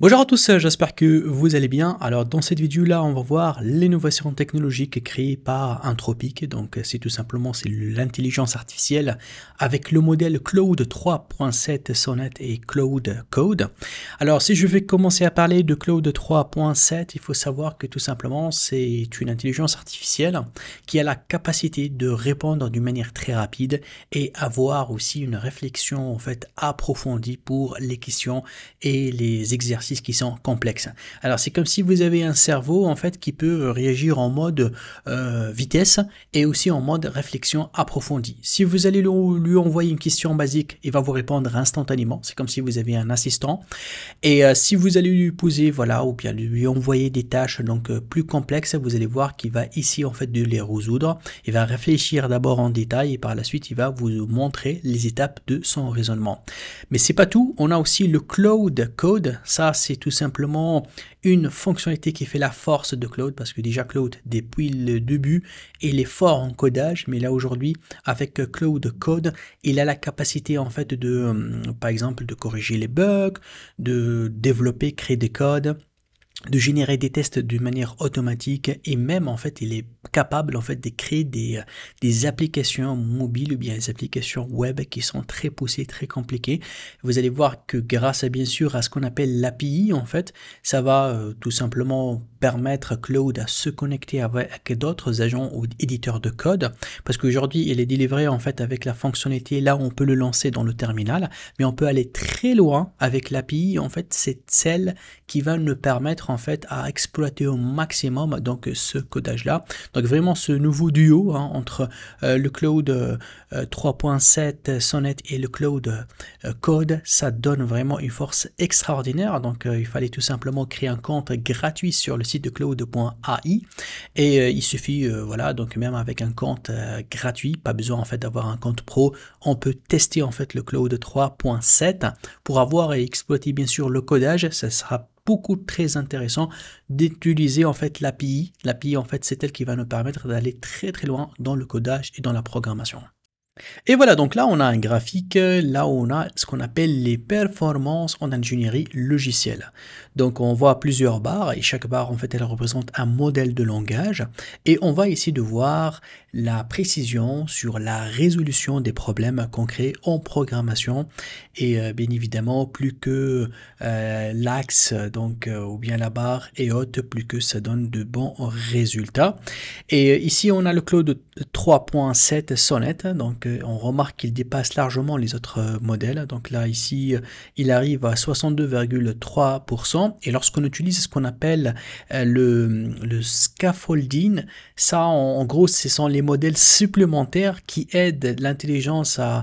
Bonjour à tous, j'espère que vous allez bien. Alors dans cette vidéo là, on va voir l'innovation technologique créée par Anthropic. Donc c'est tout simplement c'est l'intelligence artificielle avec le modèle Claude 3.7 Sonnet et Claude Code. Alors si je vais commencer à parler de Claude 3.7, il faut savoir que tout simplement c'est une intelligence artificielle qui a la capacité de répondre d'une manière très rapide et avoir aussi une réflexion en fait approfondie pour les questions et les exercices qui sont complexes. Alors c'est comme si vous avez un cerveau en fait qui peut réagir en mode vitesse et aussi en mode réflexion approfondie. Si vous allez lui envoyer une question basique, il va vous répondre instantanément. C'est comme si vous avez un assistant. Et si vous allez lui poser, voilà, ou bien lui envoyer des tâches donc plus complexes, vous allez voir qu'il va ici en fait de les résoudre. Il va réfléchir d'abord en détail et par la suite il va vous montrer les étapes de son raisonnement. Mais c'est pas tout. On a aussi le Claude Code. Ça c'est tout simplement une fonctionnalité qui fait la force de Claude, parce que déjà Claude depuis le début il est fort en codage, mais là aujourd'hui avec Claude Code il a la capacité en fait de par exemple de corriger les bugs, de développer, créer des codes, de générer des tests d'une manière automatique, et même en fait il est capable en fait de créer des applications mobiles ou bien des applications web qui sont très poussées, très compliquées. Vous allez voir que grâce à bien sûr à ce qu'on appelle l'API en fait, ça va tout simplement permettre à Claude à se connecter avec d'autres agents ou éditeurs de code, parce qu'aujourd'hui il est délivré en fait avec la fonctionnalité, là on peut le lancer dans le terminal, mais on peut aller très loin avec l'API. En fait c'est celle qui va nous permettre en fait à exploiter au maximum donc ce codage là. Donc vraiment ce nouveau duo entre le Claude 3.7 Sonnet et le Claude Code, ça donne vraiment une force extraordinaire. Donc il fallait tout simplement créer un compte gratuit sur le site de claude.ai et il suffit voilà, donc même avec un compte gratuit, pas besoin en fait d'avoir un compte pro, on peut tester en fait le Claude 3.7 pour avoir et exploiter bien sûr le codage. Ça sera beaucoup très intéressant d'utiliser en fait l'API. L'API en fait c'est elle qui va nous permettre d'aller très très loin dans le codage et dans la programmation. Et voilà, donc là on a un graphique, là on a ce qu'on appelle les performances en ingénierie logicielle. Donc on voit plusieurs barres et chaque barre en fait elle représente un modèle de langage, et on va ici de voir la précision sur la résolution des problèmes concrets en programmation. Et bien évidemment plus que l'axe donc ou bien la barre est haute, plus que ça donne de bons résultats. Et ici on a le Claude 3.7 Sonnet, donc on remarque qu'il dépasse largement les autres modèles. Donc là ici il arrive à 62,3%, et lorsqu'on utilise ce qu'on appelle le scaffolding, ça en gros ce sont les modèles supplémentaires qui aident l'intelligence à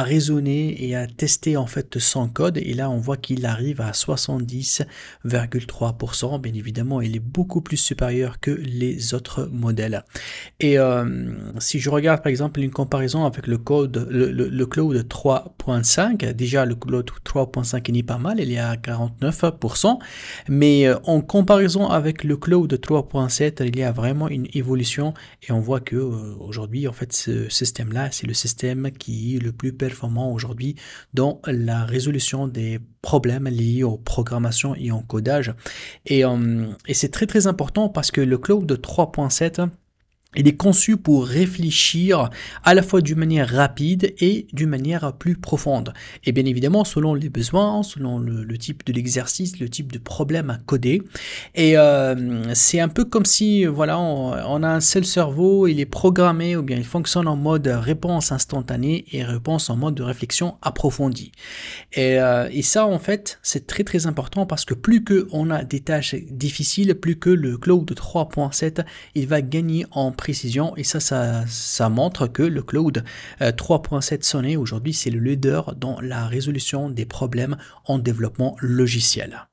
raisonner et à tester en fait son code, et là on voit qu'il arrive à 70,3%. Bien évidemment il est beaucoup plus supérieur que les autres modèles. Et si je regarde par exemple une comparaison avec le Claude 3.5, déjà le Claude 3.5 n'est pas mal, il est à 49%, mais en comparaison avec le Claude 3.7, il y a vraiment une évolution, et on voit que aujourd'hui en fait ce système là c'est le système qui est le plus performant aujourd'hui dans la résolution des problèmes liés aux programmations et au codage. Et c'est très très important parce que le Claude 3.7 il est conçu pour réfléchir à la fois d'une manière rapide et d'une manière plus profonde. Et bien évidemment, selon les besoins, selon le type de l'exercice, le type de problème à coder. Et c'est un peu comme si, voilà, on a un seul cerveau, il est programmé, ou bien il fonctionne en mode réponse instantanée et réponse en mode de réflexion approfondie. Et ça, en fait, c'est très très important parce que plus que on a des tâches difficiles, plus que le Claude 3.7, il va gagner en précision, et ça montre que le Claude 3.7 Sonnet aujourd'hui c'est le leader dans la résolution des problèmes en développement logiciel.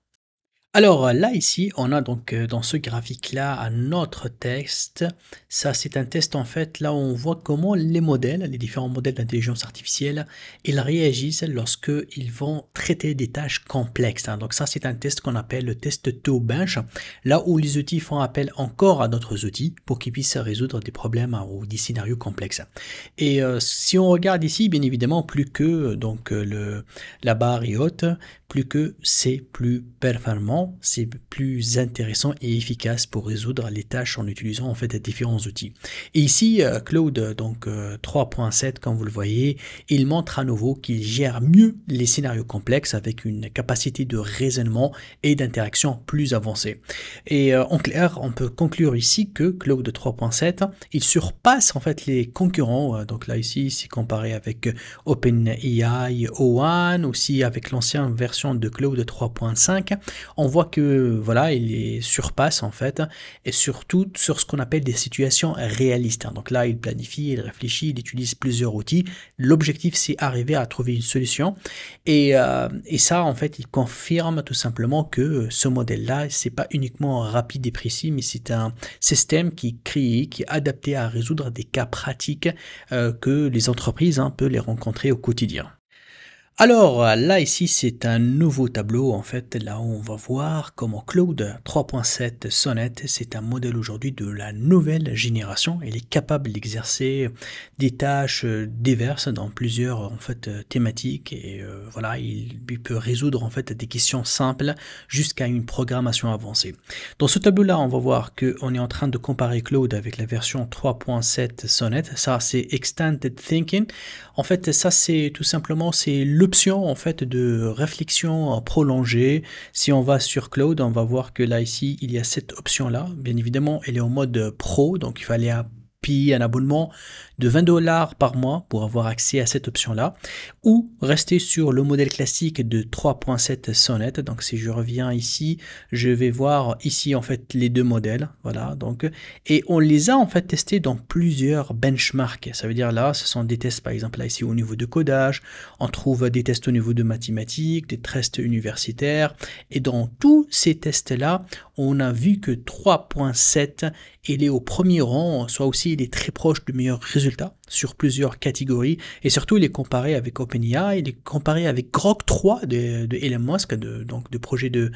Alors là ici on a donc dans ce graphique là un autre test. Ça c'est un test en fait là où on voit comment les modèles, les différents modèles d'intelligence artificielle, ils réagissent lorsque ils vont traiter des tâches complexes. Donc ça c'est un test qu'on appelle le test TOBench, là où les outils font appel encore à d'autres outils pour qu'ils puissent résoudre des problèmes ou des scénarios complexes. Et si on regarde ici, bien évidemment plus que donc la barre est haute, plus que c'est plus performant, c'est plus intéressant et efficace pour résoudre les tâches en utilisant en fait différents outils. Et ici, Claude donc 3.7, comme vous le voyez, il montre à nouveau qu'il gère mieux les scénarios complexes avec une capacité de raisonnement et d'interaction plus avancée. Et en clair, on peut conclure ici que Claude 3.7, il surpasse en fait les concurrents. Donc là ici, c'est comparé avec OpenAI O1, aussi avec l'ancienne version de Claude 3.5. On voit que voilà, il les surpasse en fait, et surtout sur ce qu'on appelle des situations réalistes. Donc là, il planifie, il réfléchit, il utilise plusieurs outils. L'objectif, c'est arriver à trouver une solution. Et ça, en fait, il confirme tout simplement que ce modèle-là, c'est pas uniquement rapide et précis, mais c'est un système qui est créé, qui est adapté à résoudre des cas pratiques que les entreprises peuvent les rencontrer au quotidien. Alors là ici c'est un nouveau tableau en fait, là où on va voir comment Claude 3.7 Sonnet, c'est un modèle aujourd'hui de la nouvelle génération. Il est capable d'exercer des tâches diverses dans plusieurs en fait thématiques et voilà, il peut résoudre en fait des questions simples jusqu'à une programmation avancée. Dans ce tableau là on va voir que on est en train de comparer Claude avec la version 3.7 Sonnet. Ça c'est Extended Thinking. En fait ça c'est tout simplement c'est l'option en fait de réflexion prolongée. Si on va sur Claude, on va voir que là ici il y a cette option là. Bien évidemment elle est en mode pro, donc il fallait payer un abonnement de $20 par mois pour avoir accès à cette option-là, ou rester sur le modèle classique de 3.7 Sonnet. Donc si je reviens ici, je vais voir ici en fait les deux modèles, voilà, donc, et on les a en fait testés dans plusieurs benchmarks. Ça veut dire là, ce sont des tests par exemple là ici au niveau de codage, on trouve des tests au niveau de mathématiques, des tests universitaires, et dans tous ces tests-là, on a vu que 3.7 il est au premier rang, soit aussi il est très proche du meilleur résultat sur plusieurs catégories, et surtout il est comparé avec OpenAI, il est comparé avec Grok 3 de Elon Musk, donc de projet de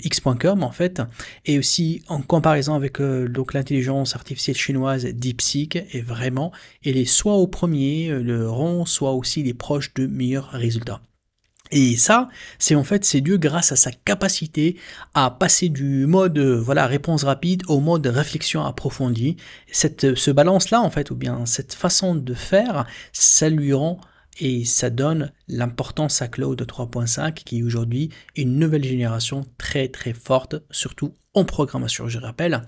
X.com en fait, et aussi en comparaison avec donc l'intelligence artificielle chinoise DeepSeek, et vraiment il est soit au premier le rang, soit aussi il est proche de meilleurs résultats. Et ça, c'est en fait, c'est dû grâce à sa capacité à passer du mode voilà réponse rapide au mode réflexion approfondie. Ce balance-là, en fait, ou bien cette façon de faire, ça lui rend et ça donne l'importance à Claude 3.5 qui est aujourd'hui une nouvelle génération très très forte, surtout en programmation, je rappelle.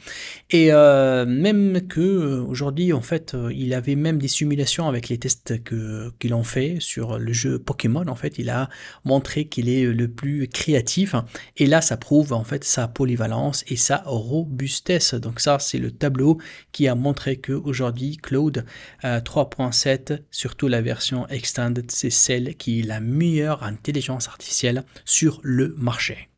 Et même que aujourd'hui en fait il avait même des simulations avec les tests qu'ils ont fait sur le jeu Pokémon. En fait il a montré qu'il est le plus créatif, et là ça prouve en fait sa polyvalence et sa robustesse. Donc ça c'est le tableau qui a montré que aujourd'hui Claude 3.7, surtout la version Extended, c'est celle qui est la meilleure intelligence artificielle sur le marché.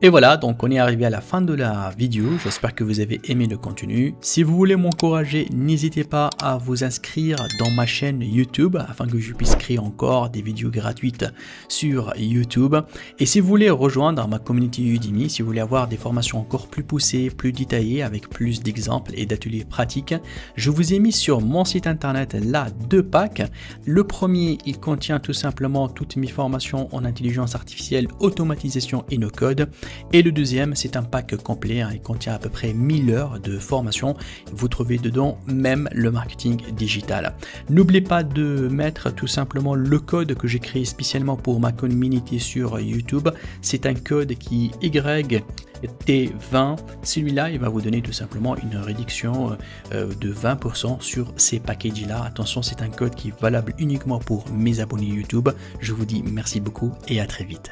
Et voilà, donc on est arrivé à la fin de la vidéo, j'espère que vous avez aimé le contenu. Si vous voulez m'encourager, n'hésitez pas à vous inscrire dans ma chaîne YouTube afin que je puisse créer encore des vidéos gratuites sur YouTube. Et si vous voulez rejoindre ma communauté Udemy, si vous voulez avoir des formations encore plus poussées, plus détaillées, avec plus d'exemples et d'ateliers pratiques, je vous ai mis sur mon site internet là 2 packs. Le premier, il contient tout simplement toutes mes formations en intelligence artificielle, automatisation et no code. Et le deuxième, c'est un pack complet, il contient à peu près 1000 heures de formation. Vous trouvez dedans même le marketing digital. N'oubliez pas de mettre tout simplement le code que j'ai créé spécialement pour ma communauté sur YouTube. C'est un code qui est YT20. Celui-là, il va vous donner tout simplement une réduction de 20% sur ces packages-là. Attention, c'est un code qui est valable uniquement pour mes abonnés YouTube. Je vous dis merci beaucoup et à très vite.